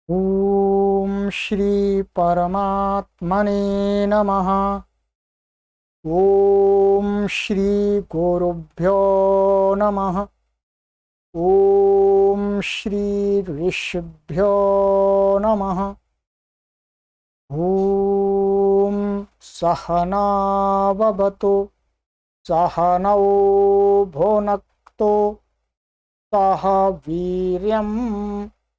ओम श्री परमात्मने नमः। ओम श्री गुरुभ्यो नमः। ओम श्री ऋषिभ्यो नमः। ओम सहनाववतु सहनौ भुनक्तु सह वीर्यं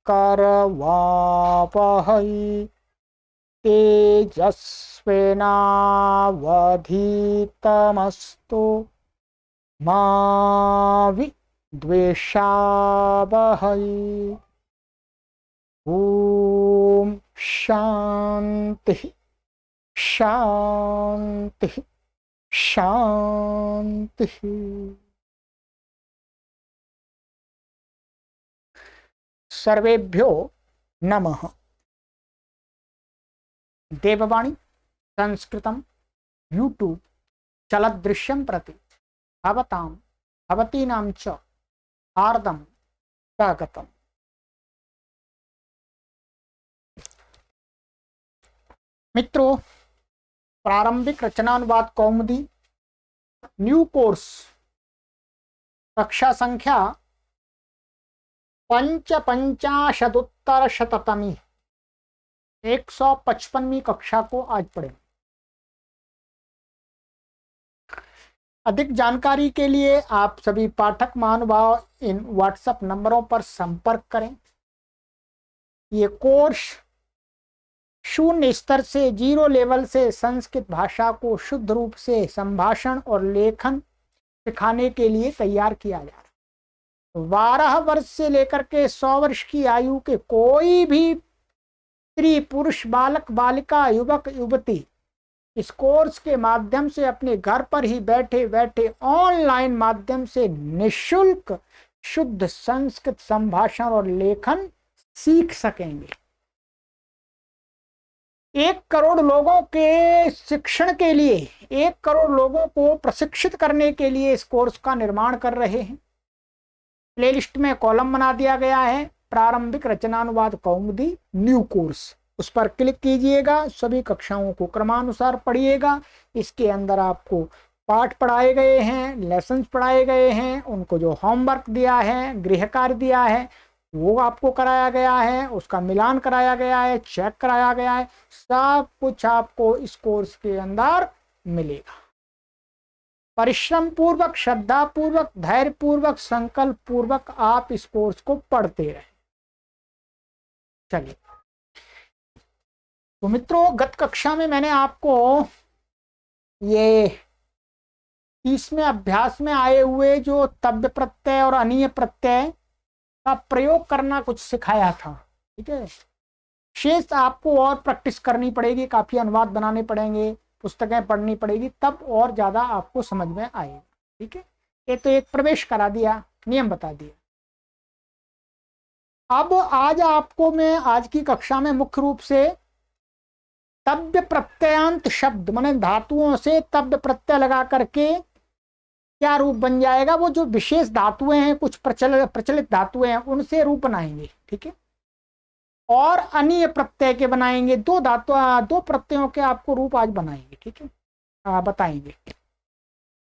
करवावहै तेजस्विनावधीतमस्तु मा विद्विषावहै। ओम शांति शांति शांति। सर्वेभ्यो नमः। देववाणी संस्कृतं यूट्यूब चलदृश्यं प्रति भवतां भवतीनां च हार्दं स्वागतम्। मित्रों, प्रारंभिक रचनानुवाद कौमुदी न्यू कोर्स कक्षा संख्या 55-शतोत्तर-शततमी 155वीं कक्षा को आज पढ़ें। अधिक जानकारी के लिए आप सभी पाठक महानुभाव इन व्हाट्सएप नंबरों पर संपर्क करें। ये कोर्स 0 स्तर से 0 लेवल से संस्कृत भाषा को शुद्ध रूप से संभाषण और लेखन सिखाने के लिए तैयार किया जा रहा है। 12 वर्ष से लेकर के 100 वर्ष की आयु के कोई भी स्त्री पुरुष बालक बालिका युवक युवती इस कोर्स के माध्यम से अपने घर पर ही बैठे बैठे ऑनलाइन माध्यम से निःशुल्क शुद्ध संस्कृत संभाषण और लेखन सीख सकेंगे। 1 करोड़ लोगों के शिक्षण के लिए, 1 करोड़ लोगों को प्रशिक्षित करने के लिए इस कोर्स का निर्माण कर रहे हैं। प्लेलिस्ट में कॉलम बना दिया गया है, प्रारंभिक रचनानुवाद कौमुदी न्यू कोर्स। उस पर क्लिक कीजिएगा, सभी कक्षाओं को क्रमानुसार पढ़िएगा। इसके अंदर आपको पाठ पढ़ाए गए हैं, लेसन्स पढ़ाए गए हैं, उनको जो होमवर्क दिया है, गृह कार्य दिया है वो आपको कराया गया है, उसका मिलान कराया गया है, चेक कराया गया है। सब कुछ आपको इस कोर्स के अंदर मिलेगा। परिश्रम पूर्वक, श्रद्धा पूर्वक, धैर्य पूर्वक, संकल्प पूर्वक आप इस कोर्स को पढ़ते रहें। चलिए, तो मित्रों, गत कक्षा में मैंने आपको ये 30वें अभ्यास में आए हुए जो तव्य प्रत्यय और अनीय प्रत्यय का प्रयोग करना कुछ सिखाया था। ठीक है, शेष आपको और प्रैक्टिस करनी पड़ेगी, काफी अनुवाद बनाने पड़ेंगे, पुस्तकें पढ़नी पड़ेगी, तब और ज्यादा आपको समझ में आएगा। ठीक है, ये तो एक प्रवेश करा दिया, नियम बता दिया। अब आज आपको मैं आज की कक्षा में मुख्य रूप से तव्य प्रत्ययांत शब्द माने धातुओं से तव्य प्रत्यय लगा करके क्या रूप बन जाएगा, वो जो विशेष धातुएं हैं, कुछ प्रचलित धातुएं हैं, उनसे रूप बनाएंगे। ठीक है, और अनीय प्रत्यय के बनाएंगे। 2 प्रत्ययों के आपको रूप आज बनाएंगे। ठीक है, बताएंगे।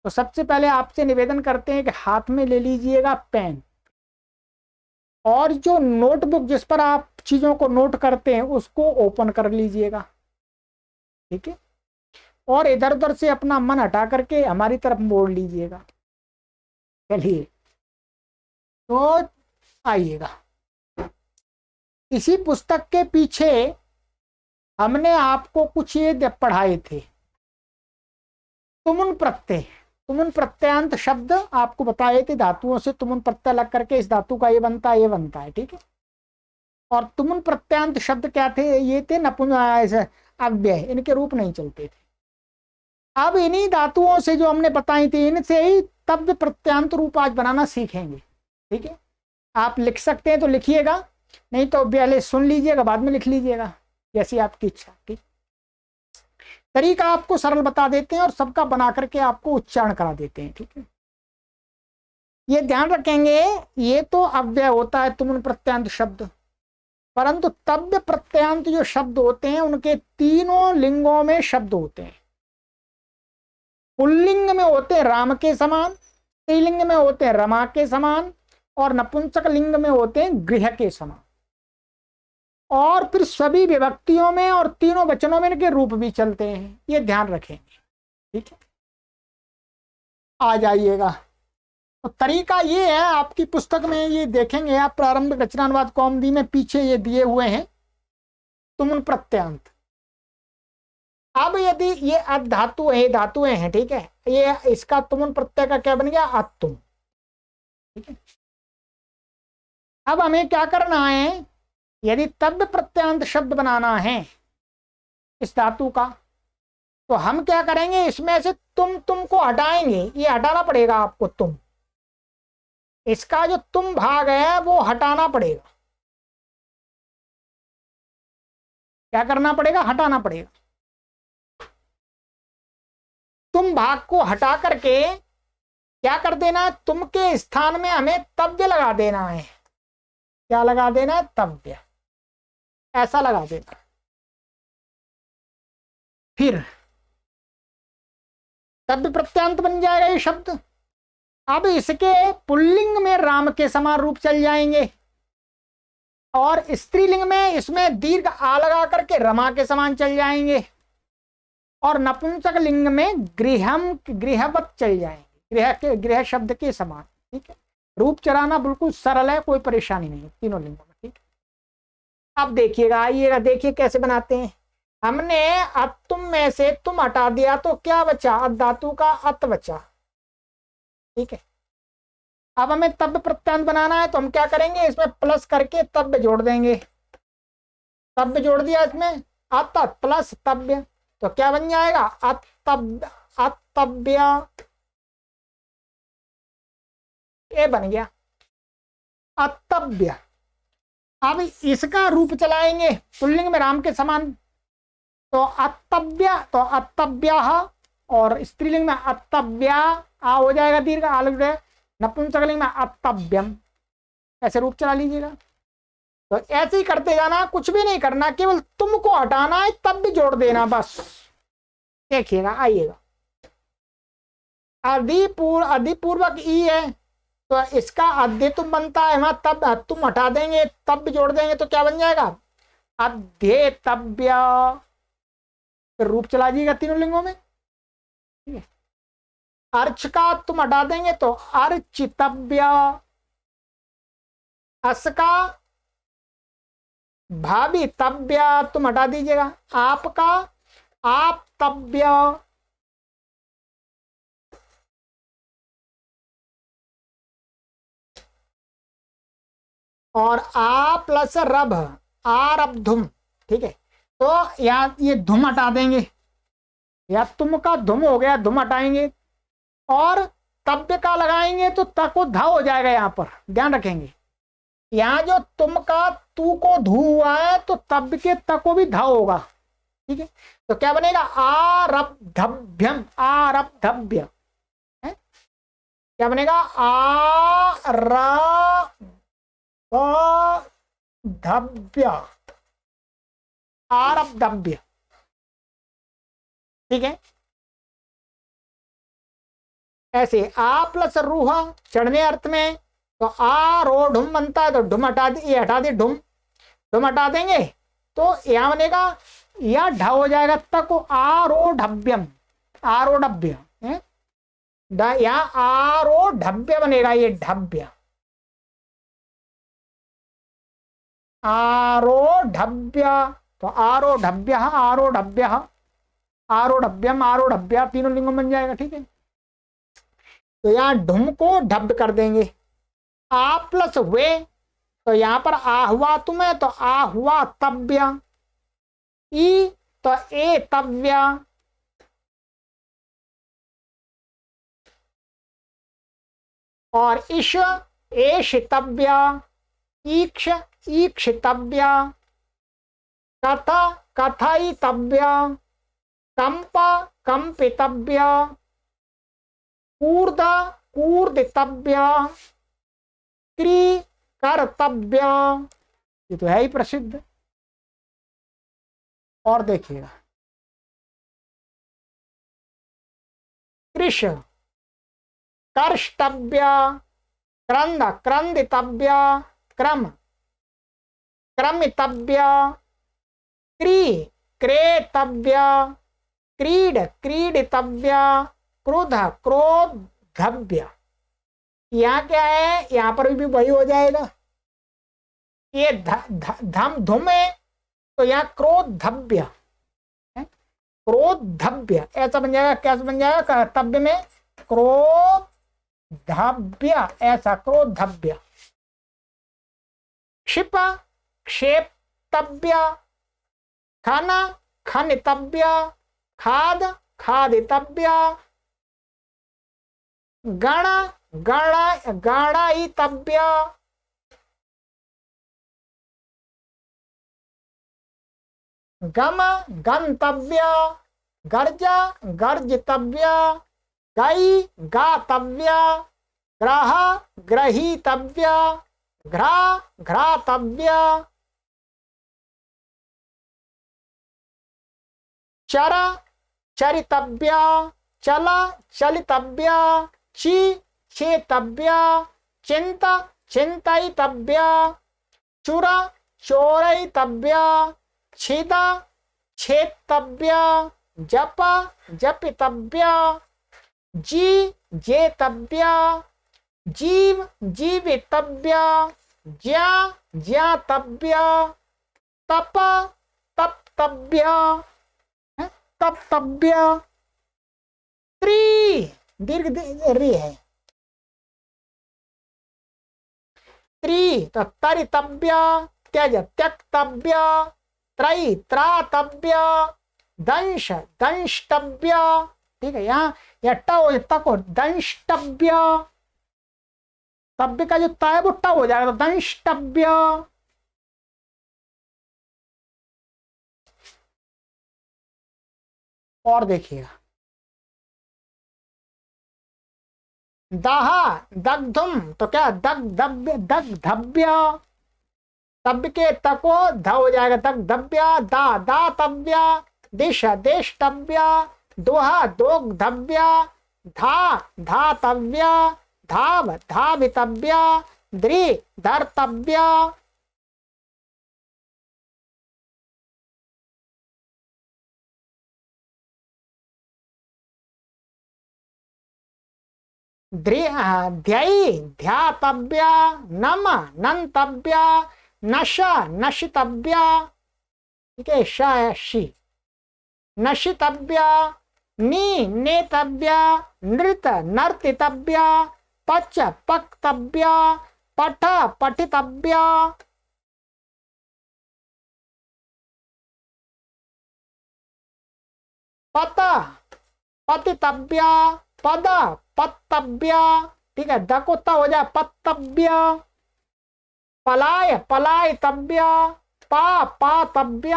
तो सबसे पहले आपसे निवेदन करते हैं कि हाथ में ले लीजिएगा पेन, और जो नोटबुक जिस पर आप चीजों को नोट करते हैं उसको ओपन कर लीजिएगा। ठीक है, और इधर उधर से अपना मन हटा करके हमारी तरफ मोड़ लीजिएगा। चलिए, तो आइएगा। इसी पुस्तक के पीछे हमने आपको कुछ ये पढ़ाए थे, तुमुन प्रत्यय। तुमुन प्रत्ययांत शब्द आपको बताए थे, धातुओं से तुमुन प्रत्यय लग करके इस धातु का ये बनता है, ये बनता है। ठीक है, और तुमुन प्रत्ययांत शब्द क्या थे, ये थे नपुंसक अव्यय, इनके रूप नहीं चलते थे। अब इन्हीं धातुओं से जो हमने बताई थी, इनसे ही तव्य प्रत्ययांत रूप आज बनाना सीखेंगे। ठीक है, आप लिख सकते हैं तो लिखिएगा, नहीं तो पहले सुन लीजिएगा, बाद में लिख लीजिएगा, जैसी आपकी इच्छा। ठीक, तरीका आपको सरल बता देते हैं और सबका बना करके आपको उच्चारण करा देते हैं। ठीक है, ये ध्यान रखेंगे, ये तो अव्यय होता है तुमुन प्रत्ययांत शब्द, परंतु तव्य प्रत्ययान्त जो शब्द होते हैं उनके तीनों लिंगों में शब्द होते हैं। पुल्लिंग में होते हैं राम के समान, स्त्रीलिंग में होते हैं रमा के समान, और नपुंसक लिंग में होते हैं गृह के समान। और फिर सभी विभक्तियों में और तीनों वचनों में इनके रूप भी चलते हैं, ये ध्यान रखेंगे। ठीक है, आ जाइएगा। तो तरीका ये है, आपकी पुस्तक में ये देखेंगे आप, प्रारंभिक रचनानुवाद कौमुदी में पीछे ये दिए हुए हैं तुमुन प्रत्ययांत। अब यदि ये अधातु है, धातुएं हैं, ठीक है, ये इसका तुमुन प्रत्यय का क्या बन गया, अतुम। ठीक है, अब हमें क्या करना है, यदि तव्य प्रत्ययांत शब्द बनाना है इस धातु का, तो हम क्या करेंगे, इसमें से तुम को हटाएंगे, ये हटाना पड़ेगा आपको, तुम, इसका जो तुम भाग है वो हटाना पड़ेगा। क्या करना पड़ेगा, हटाना पड़ेगा। तुम भाग को हटा करके क्या कर देना है, तुम के स्थान में हमें तव्य लगा देना है। क्या लगा देना है, तव्य, ऐसा लगा देना। फिर तव्य प्रत्ययांत बन जाएगा ये शब्द। अब इसके पुल्लिंग में राम के समान रूप चल जाएंगे, और स्त्रीलिंग में इसमें दीर्घ आ लगा करके रमा के समान चल जाएंगे, और नपुंसक लिंग में गृहम, गृहवत चल जाएंगे, गृह शब्द के समान। ठीक है, रूप चलाना बिल्कुल सरल है, कोई परेशानी नहीं तीनों लिंगों में। ठीक है, अब देखिएगा, आइएगा, देखिए कैसे बनाते हैं। हमने अतुम में से तुम हटा दिया तो क्या बचा, अधातु का अत बचा। ठीक है, अब हमें तव्य प्रत्ययांत बनाना है, तो हम क्या करेंगे, इसमें प्लस करके तव्य जोड़ देंगे। तव्य जोड़ दिया इसमें, अत प्लस तव्य, तो क्या बन जाएगा, अतव्य, अतव्य, ये बन गया अतव्य। अब इसका रूप चलाएंगे पुल्लिंग में राम के समान, तो अतव्य, तो अतव्यः, और स्त्रीलिंग में अतव्या, आ हो जाएगा दीर्घ, आ लग जाए, नपुंसकलिंग में अतव्यम, ऐसे रूप चला लीजिएगा। तो ऐसे ही करते जाना, कुछ भी नहीं करना, केवल तुमको हटाना है, तब भी जोड़ देना बस। देखिएगा, आइएगा, अधिपूर्वक ई है, तो इसका अध्य तुम बनता है, वहां तब तुम हटा देंगे, तब भी जोड़ देंगे, तो क्या बन जाएगा, अध्येतव्य। फिर रूप चला जाएगा तीनों लिंगों में। ठीक है, अर्च का तुम हटा देंगे तो अर्चितव्य, अस का भावितव्य तुम हटा दीजिएगा, आपका आपतव्य, और आ प्लस रभ, आरब्धुम। ठीक है, तो यहाँ ये धुम हटा देंगे, या तुम का धुम हो गया, धुम हटाएंगे, और तव्य का लगाएंगे तो त को धा हो जाएगा। यहां पर ध्यान रखेंगे, यहां जो तुम का तू को धू हुआ है, तो तव्य के त को भी धा होगा। ठीक है, तो क्या बनेगा, आरब्धभ्यम, आरब्धभ्य, क्या बनेगा, आरब्धभ्य, आरब्धभ्य। ठीक है, ऐसे आ प्लस रूहा चढ़ने अर्थ में, तो आरोढ़ुम बनता है, तो ढुम हटा दे, ये हटा दे, ढुम, ढुम हटा देंगे, तो यहां बनेगा, या ढ हो जाएगा, तक आरोढ़भ्यम, आरोढ़भ्य, यहां आरोढ़भ्य बनेगा, ये ढभ्य, आरोढ़भ्य, तो आरोढ़भ्य, आरोढ़भ्य, आरोढ़भ्यम, आरोढ़भ्य, तीनों लिंगों बन जाएगा। ठीक है, तो यहां ढुम को ढब कर देंगे, आ प्लस वे, तो यहां पर आ हुआ तुम्हें, तो आ हुआ तव्य, ई तो ए तव्य, और इश एशितव्य, ईक्ष ईक्षितव्य, कथ कथयितव्य, कंप कंपितव्य, कूर्द कूर्दितव्य, क्री कर्तव्य, ये तो है ही प्रसिद्ध। और देखिएगा, कृष, कर्षतव्य, क्रंद, क्रंदितव्य, क्रम, क्रमितव्य, क्री, क्रेतव्य, क्रीड, क्रीडितव्य, क्रोध, क्रोधव्य। यहाँ क्या है, यहाँ पर भी वही हो जाएगा। ये धम धुम है तो यहाँ क्रोधव्य, क्रोधव्य ऐसा बन जाएगा। कैसे बन जाएगा कर्तव्य में, क्रोधव्य, ऐसा क्रोधव्य। क्षिप, क्षेपतव्य, खन, खनितव्य, खाद, खादितव्य, गण, गणयितव्य, गम, गंतव्य, गर्ज, गर्जितव्य, गई, गातव्य, ग्रह, ग्रहीतव्य, घ्रा, घ्रातव्य, चर, चरितव्य, चल, चलितव्य, ची, चेतव्य, चिंत, चिंतयितव्य, चुर, चोरयितव्य, छिद, छेतव्य, जप, जपितव्य, जी, जेतव्य, जीव, जीवितव्य, ज्या, ज्ञातव्य, तप, तप्तव्य, तप्तव्य। त्रि, दीर्घ री है, त्रि तो तरितव्य, त्यज, त्यक्तव्य, त्रयी, त्रातव्य, दंश, दंष्टव्य। ठीक है, यहाँ या तक हो, दंष्टव्य, तव्य का जो ता है वो ट हो जाएगा, तो दंष्टव्य। और देखिएगा, दाहा, दग्धुम तो क्या, दग्धव्य, दग्धव्य, तव्य के तको ध हो जाएगा, दग्धव्य, दा, दातव्य, दिश, देष्टव्य, दोहा, दोग्धव्य, धा, धातव्य, धाव, धावितव्य, द्रि, धर्तव्य। ध्यायी, ध्यातव्य, नम, नंतव्य, नश, नशितव्य। ठीक है, श है, शी, नशितव्य, नी, नेतव्य, नृत, नर्तितव्य, पच, पक्तव्य, पठ, पठितव्य, पत, पतितव्य, पद, पत्तव्य। ठीक है, दकोता हो जाए पत्तव्य, पलाय, पलायतव्य, पा, पातव्य,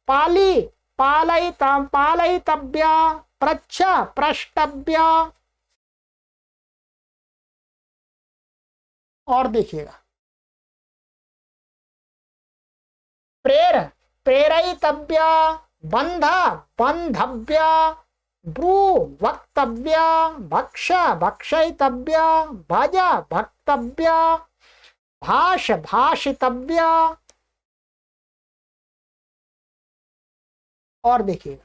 पाली, पालयितव्य, प्रच्छ, प्रष्टव्य। और देखिएगा, प्रेर, प्रेरयितव्य, बंध, बंधव्य, ब्रू, वक्तव्य, भक्ष, भक्षयितव्य, भज, भक्तव्य, भाष, भाषितव्य। और देखिएगा,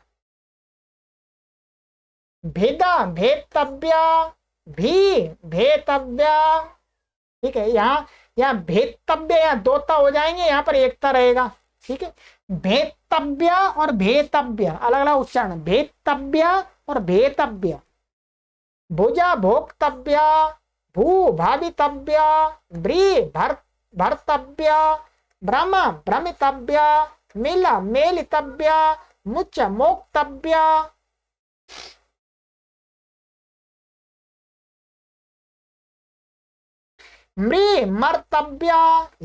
भेदा, भेदतव्य, भी, भेतव्य। ठीक है, यहाँ भेदतव्य, यहाँ दोता हो जाएंगे, यहाँ पर एकता रहेगा। ठीक है, भेदतव्य और भेतव्य अलग अलग उच्चारण, भेदतव्य और भेतव्य। भुजा, भोक्तव्य, भू, भावितव्य, व्री, भर्तव्य, भ्रम, भ्रमितव्य, मिल, मेलितव्य, मुच, मोक्तव्य। मृ, मर्तव्य,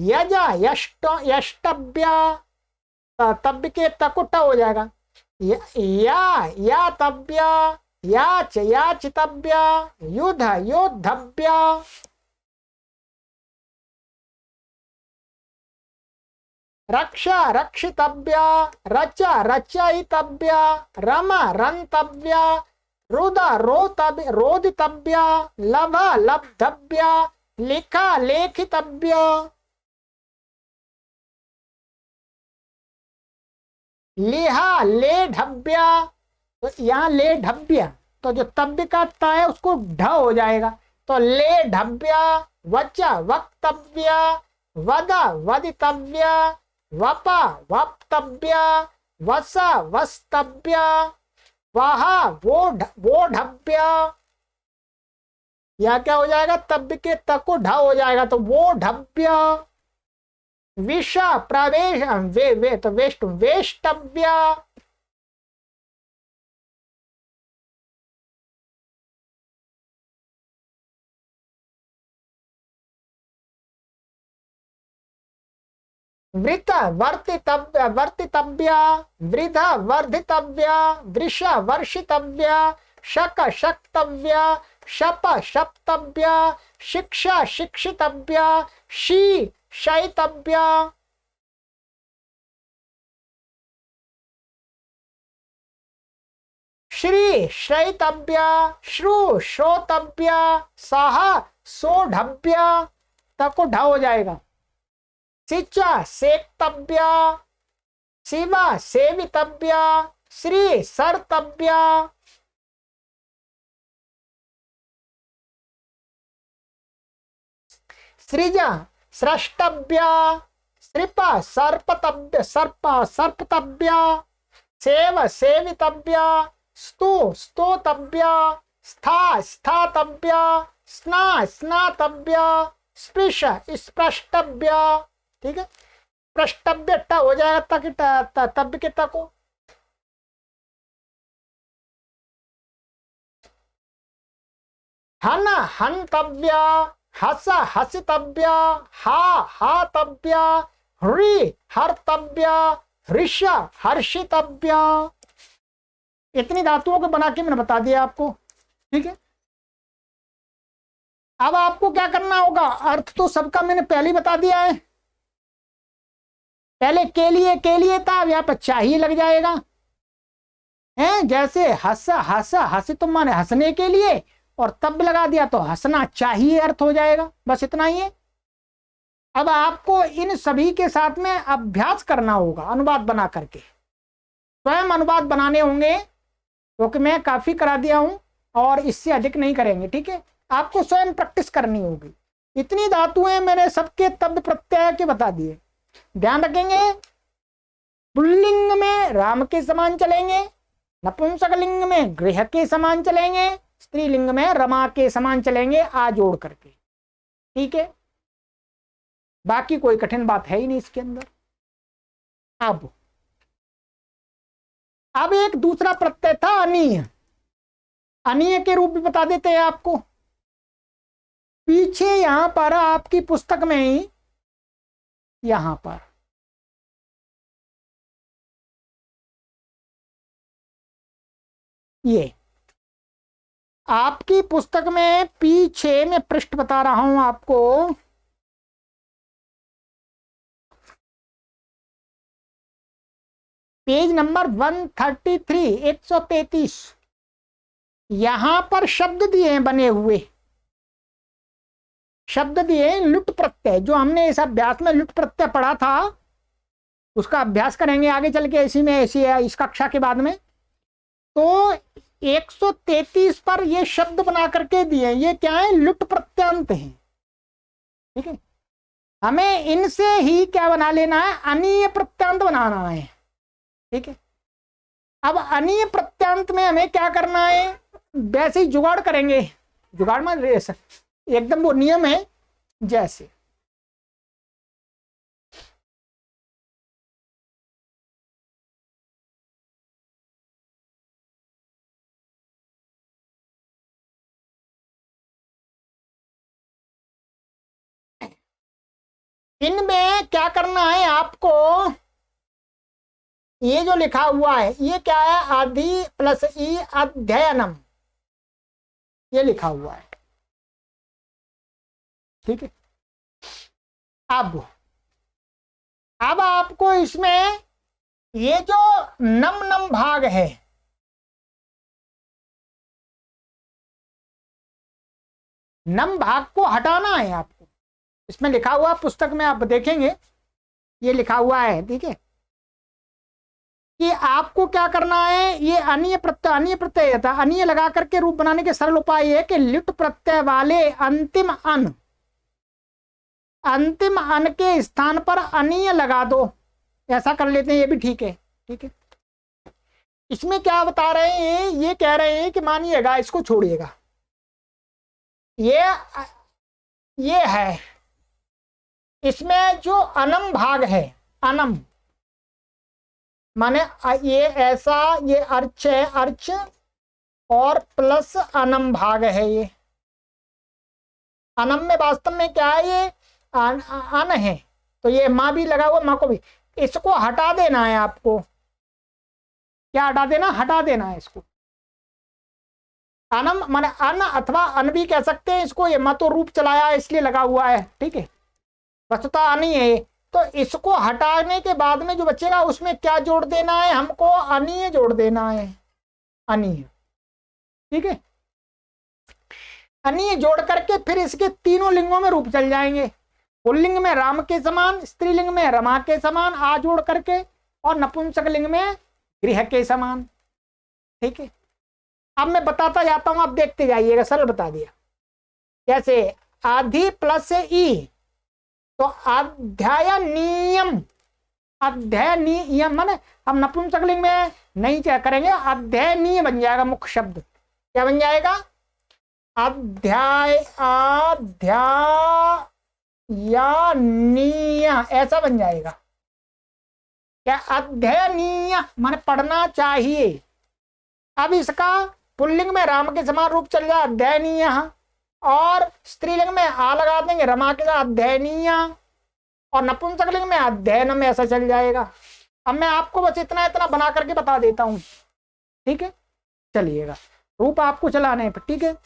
यज, यष्टव्य, तव्य के तकुटा हो जाएगा, या तव्य, याच, याचितव्य, युद्ध, योद्धव्य। रक्षा रक्षितव्या, रचा रचयितव्या, रमा रंतव्या, रुदा रोदितव्या, लभा लब्धव्या, लिखा लेखितव्या, लिहा लेढव्या। तो यहाँ लेढव्या, तो जो तव्य का ता है उसको ढ हो जाएगा, तो लेढव्या, वचा वक्तव्या, वदा वदितव्या, वपा वक्तव्या, वसा वस्तव्या, वहा वोढव्या। यह क्या हो जाएगा, तव्य के त को ढ हो जाएगा, तो वो ढव्या। विषा प्रवेश वे तो वेष्ट वेष्टव्या। वृत वर्तितव्या, वृद्ध वर्धितव्या, वृष वर्षितव्या, शक शक्तव्या, शप शप्तव्या, शिक्षा शिक्षितव्या, शी शयितव्या। श्री श्रयितव्या, श्रु श्रोतव्या, साह सोढव्या। तक को ढ हो जाएगा। सिचा सेक्तव्या, शिवा सेवितव्या, श्री सर्तव्या। सृजा स्रष्टव्या, श्रिपा सर्पतव्य सर्पतव्या, सेव सेवितव्या, स्तु स्तोतव्या, स्था स्थातव्या, स्ना स्नातव्या, स्पृश स्पृष्टव्या। ठीक है, प्रष्टव्य ट हो जाएगा ताकि तब्य के त को। हन हंतव्या, हस हसितव्या, हा हातव्या, ह्री हर्तव्या, हृष हर्षितव्या। इतनी धातुओं को बना के मैंने बता दिया आपको। ठीक है, अब आपको क्या करना होगा, अर्थ तो सबका मैंने पहले ही बता दिया है। पहले के लिए था, अब यहाँ पर चाहिए लग जाएगा। हैं, जैसे हंस हंस हंसी तुम माने हंसने के लिए, और तब लगा दिया तो हंसना चाहिए अर्थ हो जाएगा। बस इतना ही है। अब आपको इन सभी के साथ में अभ्यास करना होगा, अनुवाद बना करके स्वयं अनुवाद बनाने होंगे, क्योंकि मैं काफी करा दिया हूं और इससे अधिक नहीं करेंगे। ठीक है, आपको स्वयं प्रैक्टिस करनी होगी। इतनी धातुएं मैंने सबके तब प्रत्यय के बता दिए। ध्यान रखेंगे, पुल्लिंग में राम के समान चलेंगे, नपुंसक लिंग में गृह के समान चलेंगे, स्त्रीलिंग में रमा के समान चलेंगे, आ जोड़ करके। ठीक है, बाकी कोई कठिन बात है ही नहीं इसके अंदर। अब एक दूसरा प्रत्यय था अनीय। अनीय के रूप में बता देते हैं आपको। पीछे यहां पर आपकी पुस्तक में ही, यहां पर ये आपकी पुस्तक में पीछे मैं पृष्ठ बता रहा हूं आपको, पेज नंबर 133, 133। यहां पर शब्द दिए हैं, बने हुए शब्द दिए हैं लुट प्रत्यय। जो हमने इस अभ्यास में लुट प्रत्यय पढ़ा था, उसका अभ्यास करेंगे आगे चल के इसी में, इस कक्षा के बाद में। तो 133 पर ये शब्द बना करके दिए। ये क्या है, लुट प्रत्यांत है। ठीक है, हमें इनसे ही क्या बना लेना है, अनीय प्रत्यांत बनाना है। ठीक है, अब अनीय प्रत्यांत में हमें क्या करना है, वैसे ही जुगाड़ करेंगे। जुगाड़ में एकदम वो नियम है जैसे, इनमें क्या करना है आपको, ये जो लिखा हुआ है ये क्या है, आदि प्लस ई अध्ययनम, ये लिखा हुआ है। ठीक है, अब अब आपको इसमें ये जो नम नम भाग है, नम भाग को हटाना है आपको। इसमें लिखा हुआ, पुस्तक में आप देखेंगे ये लिखा हुआ है, ठीक है, कि आपको क्या करना है। ये अनीय प्रत्यय था, अनीय लगा करके रूप बनाने के सरल उपाय है कि लिट प्रत्यय वाले अंतिम अन के स्थान पर अनीय लगा दो। ऐसा कर लेते हैं, ये भी ठीक है, ठीक है। इसमें क्या बता रहे हैं, ये कह रहे हैं कि मानिएगा, इसको छोड़िएगा, ये है, इसमें जो अनम भाग है, अनम माने ये ऐसा, ये अर्च है, अर्च और प्लस अनम भाग है। ये अनम में वास्तव में क्या है, ये अन है, तो ये माँ भी लगा हुआ, माँ को भी, इसको हटा देना है आपको। क्या हटा देना, हटा देना है इसको। अनम माने अन अथवा अन भी कह सकते हैं इसको, ये मत तो रूप चलाया इसलिए लगा हुआ है, ठीक है, वस्तुतः अनी है। तो इसको हटाने के बाद में जो बचेगा उसमें क्या जोड़ देना है हमको, अनीय जोड़ देना है, अनीय, ठीक है। अनीय जोड़ करके फिर इसके तीनों लिंगों में रूप चल जाएंगे। पुल्लिंग में राम के समान, स्त्रीलिंग में रमा के समान आ जोड़ करके, और नपुंसक लिंग में गृह के समान, ठीक है। अब मैं बताता जाता हूं, आप देखते जाइएगा, सरल बता दिया। जैसे आधि प्लस ई, तो अध्याय नियम, अध्याय नियम माने हम नपुंसक लिंग में नहीं क्या करेंगे, अध्ययनीय बन जाएगा मुख्य शब्द। क्या बन जाएगा, अध्याय, अध्ययनीय, ऐसा बन जाएगा। क्या, अध्ययनीय माने पढ़ना चाहिए। अब इसका पुल्लिंग में राम के समान रूप चल जाए, अध्ययनीय, और स्त्रीलिंग में आ लगा देंगे रमा के साथ, अध्ययनीय, और नपुंसक लिंग में अध्ययन में, ऐसा चल जाएगा। अब मैं आपको बस इतना इतना बना करके बता देता हूं, ठीक है। चलिएगा, रूप आपको चलाने पर, ठीक है।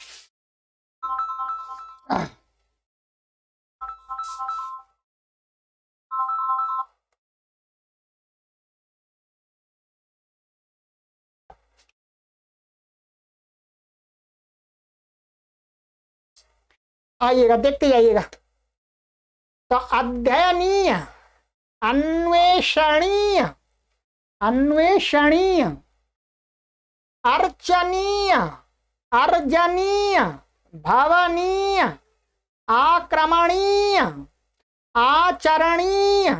आइएगा, देखते जाइएगा। तो अध्ययनीय, अन्वेषणीय, अन्वेषणीय, अर्चनीय, अर्जनीय, भवनीय, आक्रमणीय, आचरणीय,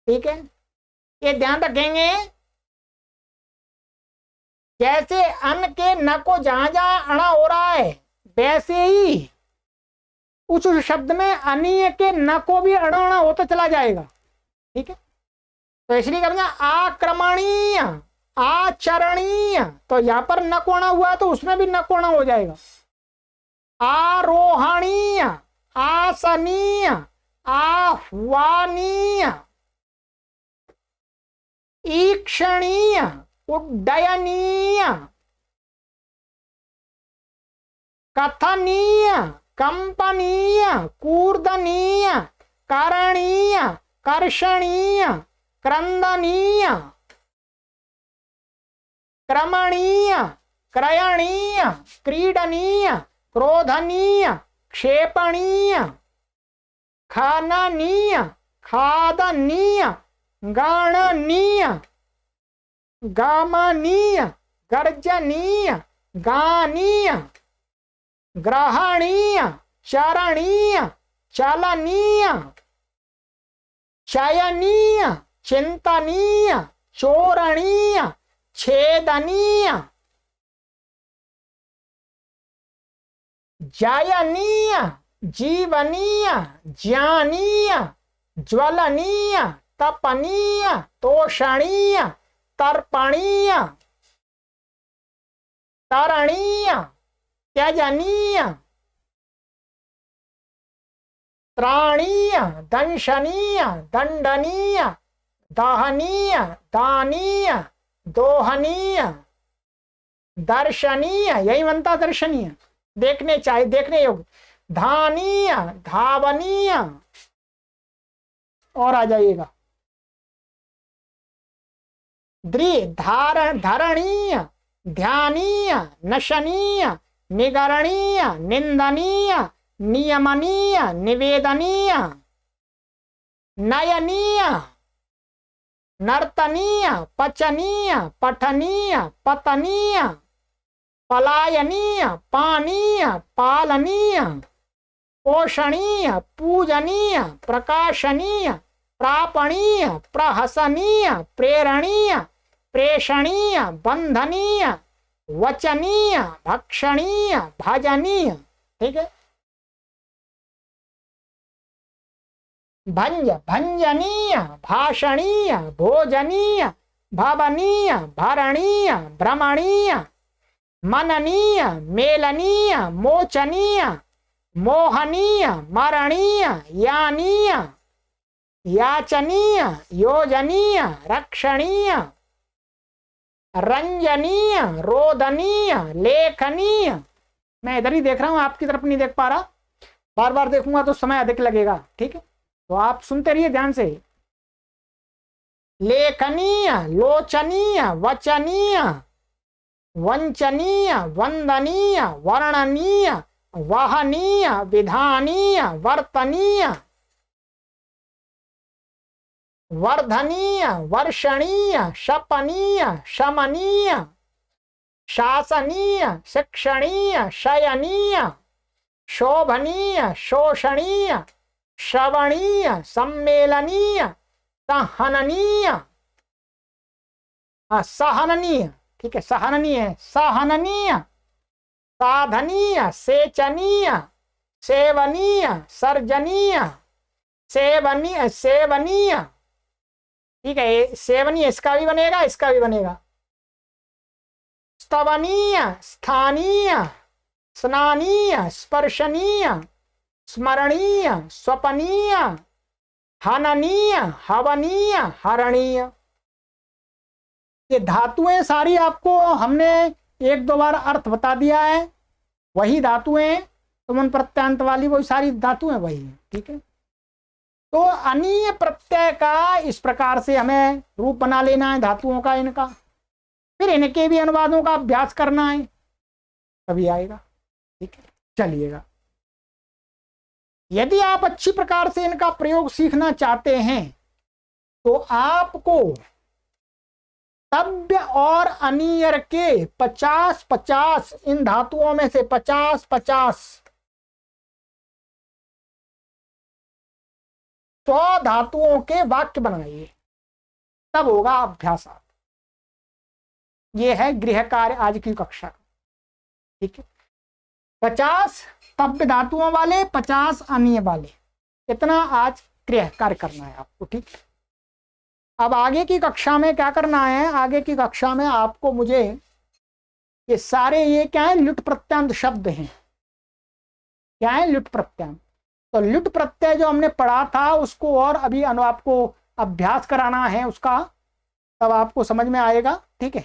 ठीक है। ये ध्यान रखेंगे, जैसे अन के न को जहां जहां अणा हो रहा है, वैसे ही उस शब्द में अनीय के न को भी अणा होता चला जाएगा, ठीक है। तो इसलिए कहेंगे आक्रमणीय, आचरणीय, तो यहां पर न कोणा हुआ तो उसमें भी न कोणा हो जाएगा। आरोहणीय, आसनीय, आह्वानीय, ईक्षणीय, उड्डयनीय, कथनीय, कंपनीय, कूर्दनीय, करणीय, कर्षणीय, क्रंदनीय, क्रमणीय, क्रयणीय, क्रीडनीय, क्रोधनीय, क्षेपणीय, खननीय, खादनीय, गणनीय, गमनीय, गर्जनीय, गानीय, ग्रहणीय, चरणीय, चलनीय, चयनीय, चिंतनीय, चोरणीय, छेदनीय, जयनीय, जीवनीय, ज्ञानीय, ज्वलनीय, तपनीय, तोषणीय, तर्पणीय, तरणीय, त्यजनीय, त्राणीय, दंशनीय, दंडनीय, दहनीय, दानीय, दोहनीय, दर्शनीय, यही बनता दर्शनीय, देखने चाहिए, देखने योग्य, धानीय, धावनीय, और आ जाइएगा धरणीय, ध्यानीय, नशनीय, निगरणीय, निंदनीय, नियमनीय, निवेदनीय, नयनीय, नर्तनीय, पचनीय, पठनीय, पतनीय, पलायनीय, पानीय, पालनीय, पोषणीय, पूजनीय, प्रकाशनीय, प्रापणीय, प्रहसनीय, प्रेरणीय, प्रेषणीय, बंधनीय, वचनीय, भक्षणीय, भजनीय। ठीक है। भंज, भंजनीय, भाषणीय, भोजनीय, भवनीय, भरणीय, भ्रमणीय, मननीय, मेलनीय, मोचनीय, मोहनीय, मरणीय, यानीय, याचनीय, योजनीय, रक्षणीय, रंजनीय, रोदनीय, लेखनीय। मैं इधर ही देख रहा हूं, आपकी तरफ नहीं देख पा रहा, बार बार देखूंगा तो समय अधिक लगेगा। ठीक है, तो आप सुनते रहिए ध्यान से। लेखनीय, लोचनीय, वचनीय, वंचनीय, वंदनीय, वर्णनीय, वहनीय, विधानीय, वर्तनीय, वर्धनीय, वर्षणीय, शपनीय, शमनीय, शासनीय, शिक्षणीय, शयनीय, शोभनीय, शोषणीय, श्रवणीय, सम्मेलनीय, सहननीय, सहननीय। ठीक है, सहननीय, सहननीय, साधनीय, सेचनीय, सेवनीय, सर्जनीय, सेवनीय, सेवनीय। ठीक है, सेवनीय इसका भी बनेगा, इसका भी बनेगा। स्तवनीय, स्थानीय, स्नानीय, स्पर्शनीय, स्मरणीय, स्वपनीय, हननीय, हवनीय, हरणीय। ये धातुएं सारी आपको हमने एक दो बार अर्थ बता दिया है। वही धातुएं तुमन प्रत्यंत वाली वही सारी धातुएं वही है। ठीक है, तो अनीय प्रत्यय का इस प्रकार से हमें रूप बना लेना है धातुओं का, इनका। फिर इनके भी अनुवादों का अभ्यास करना है, तभी आएगा। ठीक है, चलिएगा। यदि आप अच्छी प्रकार से इनका प्रयोग सीखना चाहते हैं तो आपको तव्य और अनीयर के 50-50 इन धातुओं में से 50-50 100 धातुओं के वाक्य बनाइए, तब होगा अभ्यास। ये है गृह कार्य आज की कक्षा का। ठीक है, 50 तव्य धातुओं वाले, 50 अनीय वाले, इतना आज गृह कार्य करना है आपको। ठीक है, अब आगे की कक्षा में क्या करना है? आगे की कक्षा में आपको मुझे ये सारे ये क्या है, लुट प्रत्यंत शब्द हैं। क्या है? लुट प्रत्यंत। तो लुट प्रत्यय जो हमने पढ़ा था उसको और अभी आपको अभ्यास कराना है उसका, तब आपको समझ में आएगा। ठीक है,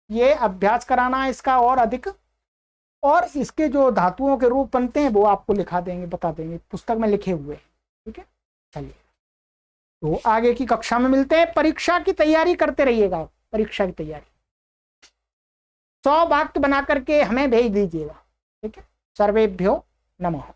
ये अभ्यास कराना है इसका और अधिक, और इसके जो धातुओं के रूप बनते हैं वो आपको लिखा देंगे, बता देंगे, पुस्तक में लिखे हुए। ठीक है, चलिए तो आगे की कक्षा में मिलते हैं। परीक्षा की तैयारी करते रहिएगा, परीक्षा की तैयारी 100 वाक्य बना करके हमें भेज दीजिएगा। ठीक है, सर्वेभ्यो नमः।